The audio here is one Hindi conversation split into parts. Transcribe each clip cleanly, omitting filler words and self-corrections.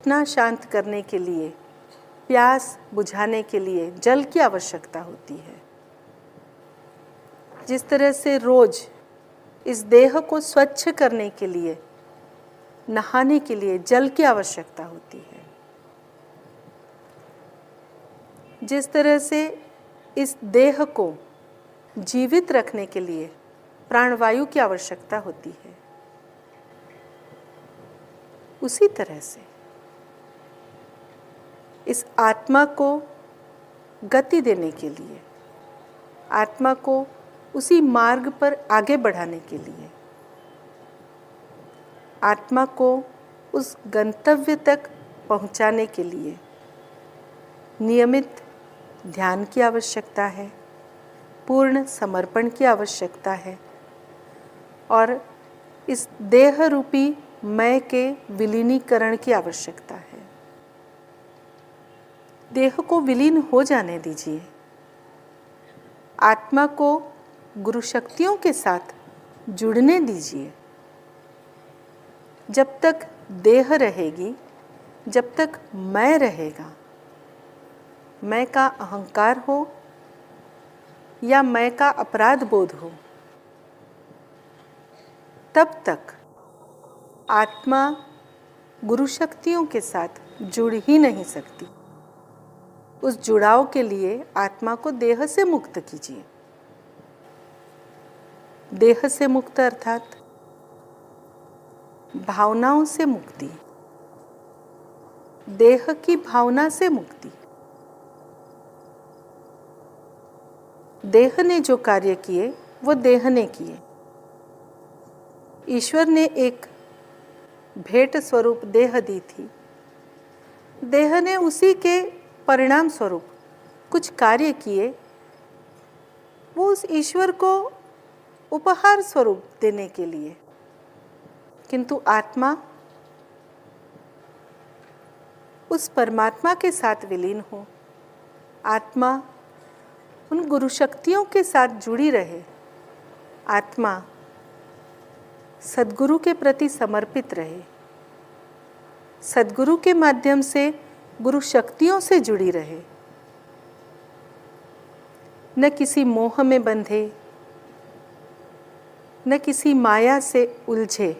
तृष्णा शांत करने के लिए, प्यास बुझाने के लिए जल की आवश्यकता होती है। जिस तरह से रोज इस देह को स्वच्छ करने के लिए, नहाने के लिए जल की आवश्यकता होती है, जिस तरह से इस देह को जीवित रखने के लिए प्राणवायु की आवश्यकता होती है, उसी तरह से इस आत्मा को गति देने के लिए, आत्मा को उसी मार्ग पर आगे बढ़ाने के लिए, आत्मा को उस गंतव्य तक पहुंचाने के लिए नियमित ध्यान की आवश्यकता है, पूर्ण समर्पण की आवश्यकता है और इस देह रूपी मैं के विलीनीकरण की आवश्यकता है। देह को विलीन हो जाने दीजिए, आत्मा को गुरु शक्तियों के साथ जुड़ने दीजिए। जब तक देह रहेगी, जब तक मैं रहेगा, मैं का अहंकार हो या मैं का अपराध बोध हो, तब तक आत्मा गुरु शक्तियों के साथ जुड़ ही नहीं सकती। उस जुड़ाव के लिए आत्मा को देह से मुक्त कीजिए। देह से मुक्त अर्थात भावनाओं से मुक्ति, देह की भावना से मुक्ति। देह ने जो कार्य किए वो देह ने किए। ईश्वर ने एक भेंट स्वरूप देह दी थी, देह ने उसी के परिणाम स्वरूप कुछ कार्य किए, वो उस ईश्वर को उपहार स्वरूप देने के लिए। किंतु आत्मा उस परमात्मा के साथ विलीन हो, आत्मा उन गुरु शक्तियों के साथ जुड़ी रहे, आत्मा सद्गुरु के प्रति समर्पित रहे, सद्गुरु के माध्यम से गुरु शक्तियों से जुड़ी रहे, न किसी मोह में बंधे, न किसी माया से उलझे,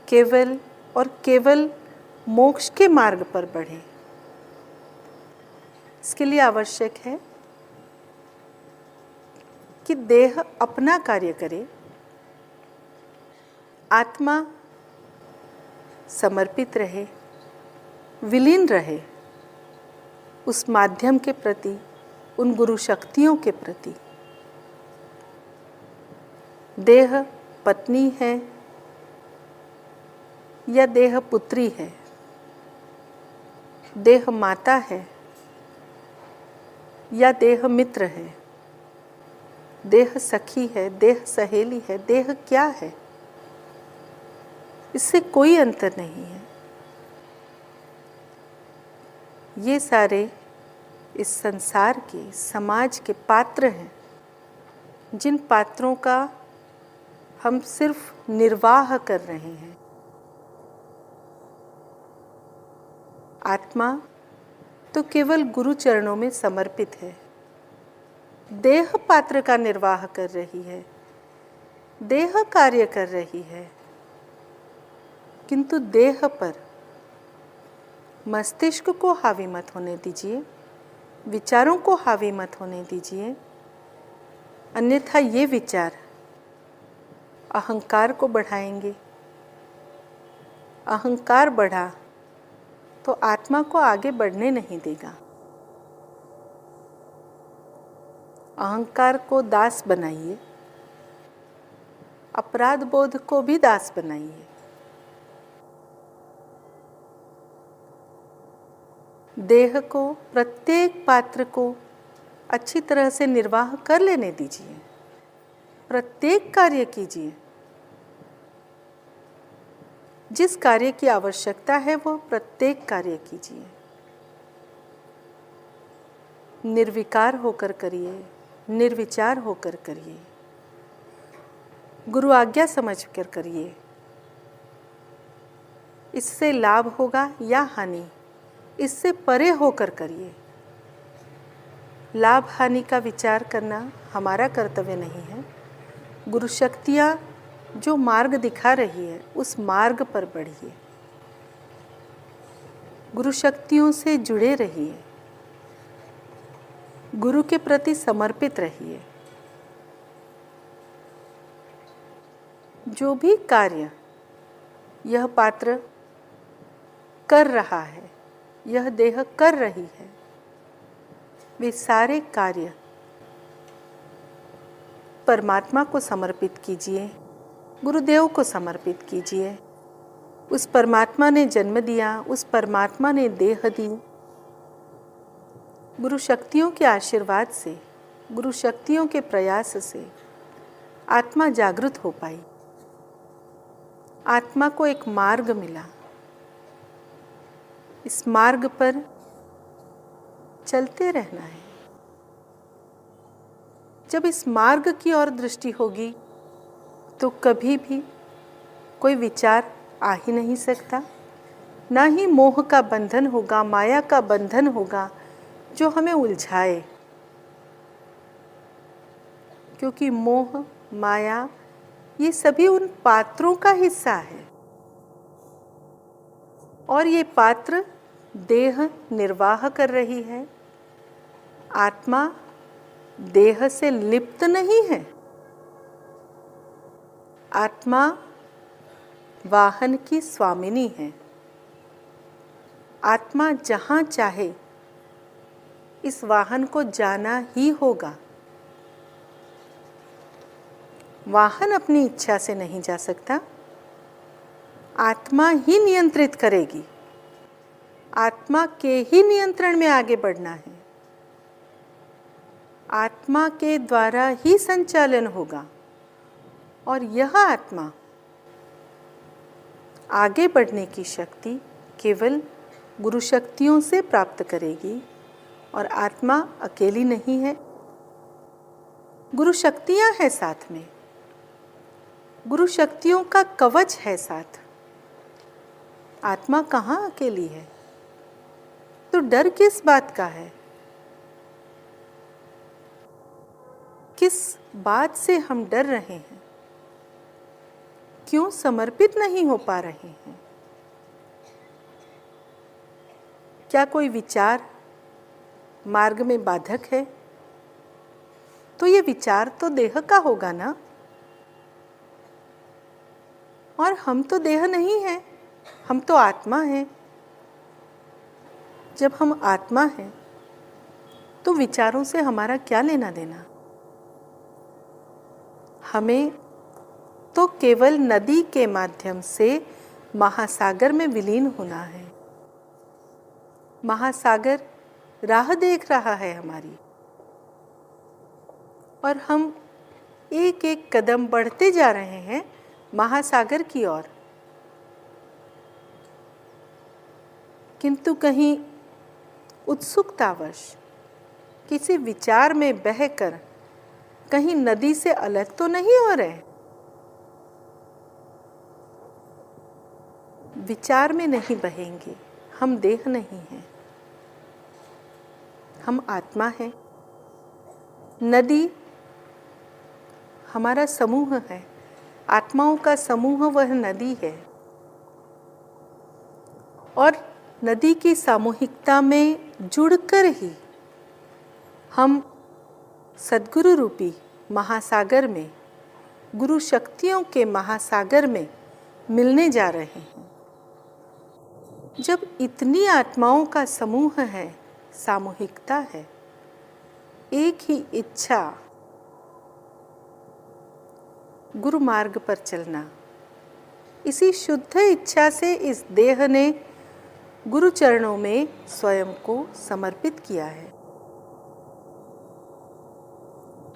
केवल और केवल मोक्ष के मार्ग पर बढ़े। इसके लिए आवश्यक है कि देह अपना कार्य करे, आत्मा समर्पित रहे, विलीन रहे उस माध्यम के प्रति, उन गुरु शक्तियों के प्रति। देह पत्नी है या देह पुत्री है, देह माता है या देह मित्र है, देह सखी है, देह सहेली है, देह क्या है, इससे कोई अंतर नहीं है। ये सारे इस संसार के, समाज के पात्र हैं, जिन पात्रों का हम सिर्फ निर्वाह कर रहे हैं। आत्मा तो केवल गुरु चरणों में समर्पित है, देह पात्र का निर्वाह कर रही है, देह कार्य कर रही है, किंतु देह पर मस्तिष्क को हावी मत होने दीजिए, विचारों को हावी मत होने दीजिए, अन्यथा ये विचार अहंकार को बढ़ाएंगे। अहंकार बढ़ा तो आत्मा को आगे बढ़ने नहीं देगा। अहंकार को दास बनाइए, अपराध बोध को भी दास बनाइए। देह को, प्रत्येक पात्र को अच्छी तरह से निर्वाह कर लेने दीजिए, प्रत्येक कार्य कीजिए। जिस कार्य की आवश्यकता है वो प्रत्येक कार्य कीजिए। निर्विकार होकर करिए, निर्विचार होकर करिए, गुरु आज्ञा समझकर करिए। इससे लाभ होगा या हानि, इससे परे होकर करिए। लाभ हानि का विचार करना हमारा कर्तव्य नहीं है। गुरु शक्तियाँ जो मार्ग दिखा रही है उस मार्ग पर बढ़िए, गुरु शक्तियों से जुड़े रहिए, गुरु के प्रति समर्पित रहिए। जो भी कार्य यह पात्र कर रहा है, यह देह कर रही है, वे सारे कार्य परमात्मा को समर्पित कीजिए, गुरुदेव को समर्पित कीजिए। उस परमात्मा ने जन्म दिया, उस परमात्मा ने देह दी। गुरु शक्तियों के आशीर्वाद से, गुरु शक्तियों के प्रयास से आत्मा जागृत हो पाई, आत्मा को एक मार्ग मिला। इस मार्ग पर चलते रहना है। जब इस मार्ग की ओर दृष्टि होगी तो कभी भी कोई विचार आ ही नहीं सकता, ना ही मोह का बंधन होगा, माया का बंधन होगा जो हमें उलझाए। क्योंकि मोह, माया ये सभी उन पात्रों का हिस्सा है और ये पात्र देह निर्वाह कर रही है। आत्मा देह से लिप्त नहीं है। आत्मा वाहन की स्वामिनी है। आत्मा जहाँ चाहे इस वाहन को जाना ही होगा। वाहन अपनी इच्छा से नहीं जा सकता, आत्मा ही नियंत्रित करेगी। आत्मा के ही नियंत्रण में आगे बढ़ना है। आत्मा के द्वारा ही संचालन होगा और यह आत्मा आगे बढ़ने की शक्ति केवल गुरु शक्तियों से प्राप्त करेगी। और आत्मा अकेली नहीं है, गुरु शक्तियाँ हैं साथ में, गुरु शक्तियों का कवच है साथ। आत्मा कहाँ अकेली है? तो डर किस बात का है? किस बात से हम डर रहे हैं? क्यों समर्पित नहीं हो पा रहे हैं? क्या कोई विचार मार्ग में बाधक है? तो ये विचार तो देह का होगा ना। और हम तो देह नहीं हैं, हम तो आत्मा हैं। जब हम आत्मा हैं तो विचारों से हमारा क्या लेना देना? हमें तो केवल नदी के माध्यम से महासागर में विलीन होना है। महासागर राह देख रहा है हमारी और हम एक एक कदम बढ़ते जा रहे हैं महासागर की ओर। किंतु कहीं उत्सुकतावश किसी विचार में बहकर कहीं नदी से अलग तो नहीं हो रहे। विचार में नहीं बहेंगे, हम देह नहीं हैं, हम आत्मा हैं। नदी हमारा समूह है, आत्माओं का समूह वह नदी है। और नदी की सामूहिकता में जुड़कर ही हम सद्गुरु रूपी महासागर में, गुरु शक्तियों के महासागर में मिलने जा रहे हैं। जब इतनी आत्माओं का समूह है, सामूहिकता है, एक ही इच्छा, गुरु मार्ग पर चलना, इसी शुद्ध इच्छा से इस देह ने गुरु चरणों में स्वयं को समर्पित किया है।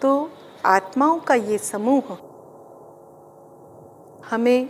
तो आत्माओं का ये समूह हमें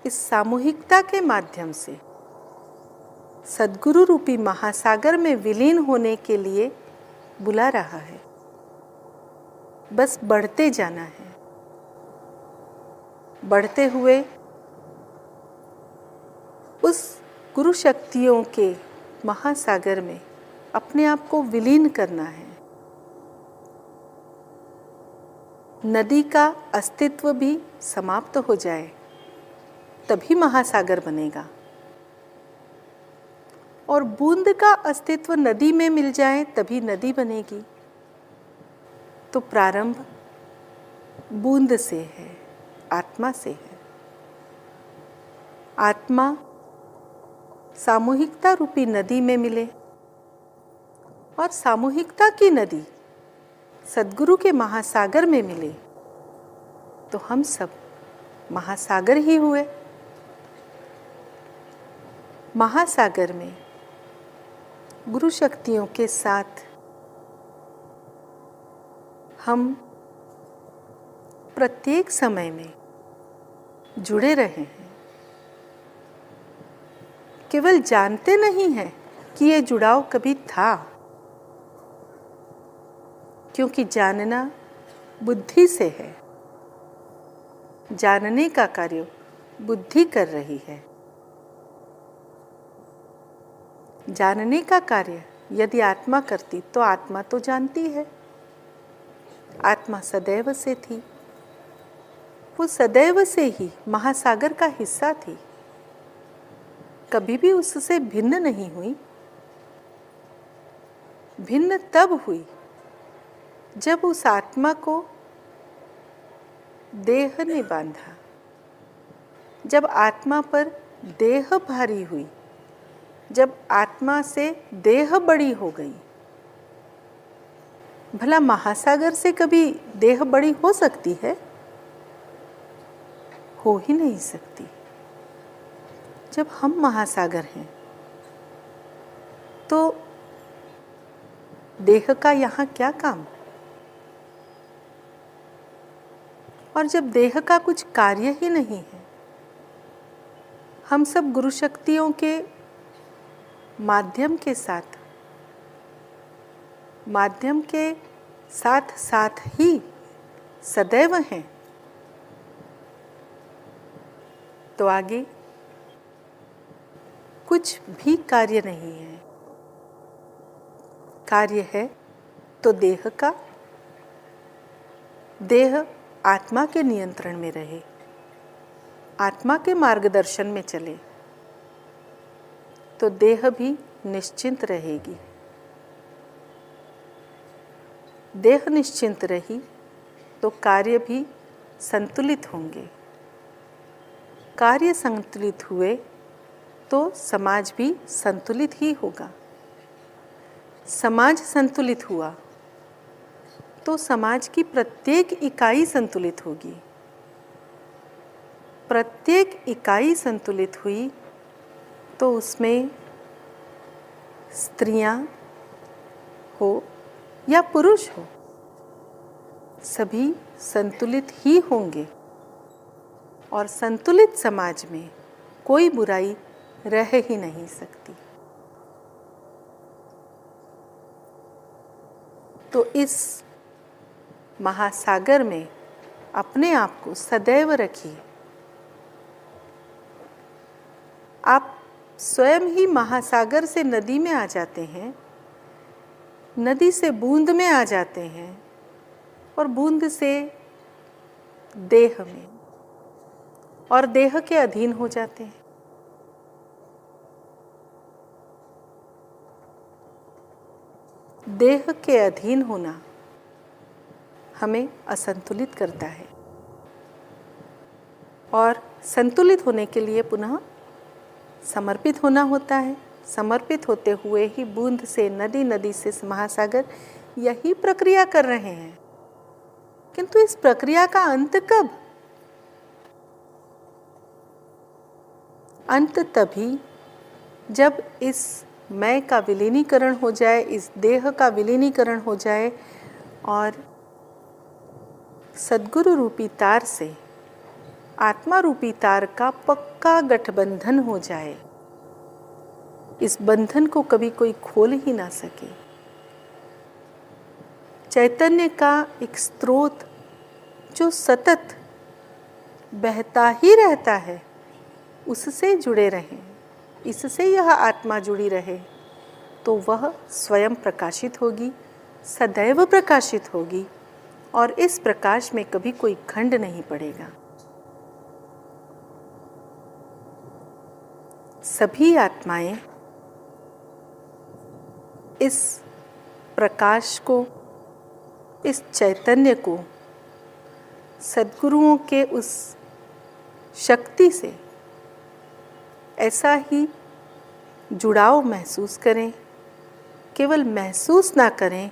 इस सामूहिकता के माध्यम से सद्गुरु रूपी महासागर में विलीन होने के लिए बुला रहा है। बस बढ़ते जाना है। बढ़ते हुए उस गुरु शक्तियों के महासागर में अपने आप को विलीन करना है। नदी का अस्तित्व भी समाप्त हो जाए तभी महासागर बनेगा, और बूंद का अस्तित्व नदी में मिल जाए तभी नदी बनेगी। तो प्रारंभ बूंद से है, आत्मा से है। आत्मा सामूहिकता रूपी नदी में मिले और सामूहिकता की नदी सद्गुरु के महासागर में मिले तो हम सब महासागर ही हुए। महासागर में गुरु शक्तियों के साथ हम प्रत्येक समय में जुड़े रहे हैं। केवल जानते नहीं हैं कि ये जुड़ाव कभी था, क्योंकि जानना बुद्धि से है। जानने का कार्य बुद्धि कर रही है। जानने का कार्य यदि आत्मा करती तो आत्मा तो जानती है। आत्मा सदैव से थी, वो सदैव से ही महासागर का हिस्सा थी, कभी भी उससे भिन्न नहीं हुई। भिन्न तब हुई जब उस आत्मा को देह ने बांधा, जब आत्मा पर देह भारी हुई, जब आत्मा से देह बड़ी हो गई। भला महासागर से कभी देह बड़ी हो सकती है? हो ही नहीं सकती। जब हम महासागर हैं तो देह का यहाँ क्या काम? और जब देह का कुछ कार्य ही नहीं है, हम सब गुरु शक्तियों के माध्यम के साथ ही सदैव हैं, तो आगे कुछ भी कार्य नहीं है। कार्य है तो देह का। देह आत्मा के नियंत्रण में रहे, आत्मा के मार्गदर्शन में चले तो देह भी निश्चिंत रहेगी। देह निश्चिंत रही तो कार्य भी संतुलित होंगे। कार्य संतुलित हुए तो समाज भी संतुलित ही होगा। समाज संतुलित हुआ तो समाज की प्रत्येक इकाई संतुलित होगी। प्रत्येक इकाई संतुलित हुई तो उसमें स्त्रियां हो या पुरुष हो, सभी संतुलित ही होंगे, और संतुलित समाज में कोई बुराई रह ही नहीं सकती। तो इस महासागर में अपने आप को सदैव रखिए। आप स्वयं ही महासागर से नदी में आ जाते हैं, नदी से बूंद में आ जाते हैं, और बूंद से देह में, और देह के अधीन हो जाते हैं। देह के अधीन होना हमें असंतुलित करता है, और संतुलित होने के लिए पुनः समर्पित होना होता है। समर्पित होते हुए ही बूंद से नदी, नदी से महासागर, यही प्रक्रिया कर रहे हैं। किंतु इस प्रक्रिया का अंत कब? अंत तभी जब इस मैं का विलीनीकरण हो जाए, इस देह का विलीनीकरण हो जाए, और सद्गुरु रूपी तार से आत्मा रूपी तार का पक्का गठबंधन हो जाए। इस बंधन को कभी कोई खोल ही ना सके। चैतन्य का एक स्रोत जो सतत बहता ही रहता है, उससे जुड़े रहें। इससे यह आत्मा जुड़ी रहे, तो वह स्वयं प्रकाशित होगी, सदैव प्रकाशित होगी और इस प्रकाश में कभी कोई खंड नहीं पड़ेगा। सभी आत्माएं इस प्रकाश को, इस चैतन्य को सद्गुरुओं के उस शक्ति से ऐसा ही जुड़ाव महसूस करें। केवल महसूस ना करें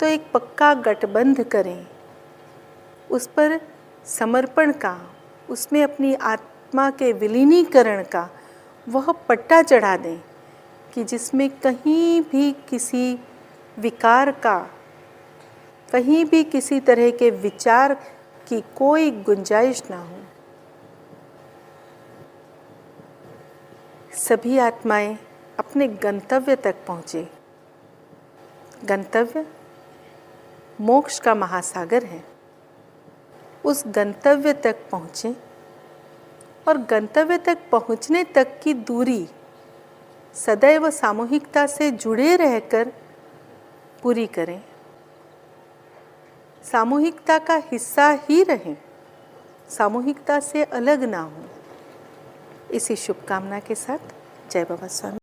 तो एक पक्का गठबंध करें, उस पर समर्पण का, उसमें अपनी आत्मा के विलीनीकरण का वह पट्टा चढ़ा दें कि जिसमें कहीं भी किसी विकार का, कहीं भी किसी तरह के विचार की कोई गुंजाइश ना हो। सभी आत्माएं अपने गंतव्य तक पहुँचे। गंतव्य मोक्ष का महासागर है। उस गंतव्य तक पहुँचें और गंतव्य तक पहुँचने तक की दूरी सदैव सामूहिकता से जुड़े रहकर पूरी करें। सामूहिकता का हिस्सा ही रहें, सामूहिकता से अलग ना हो। इसी शुभकामना के साथ जय बाबा स्वामी।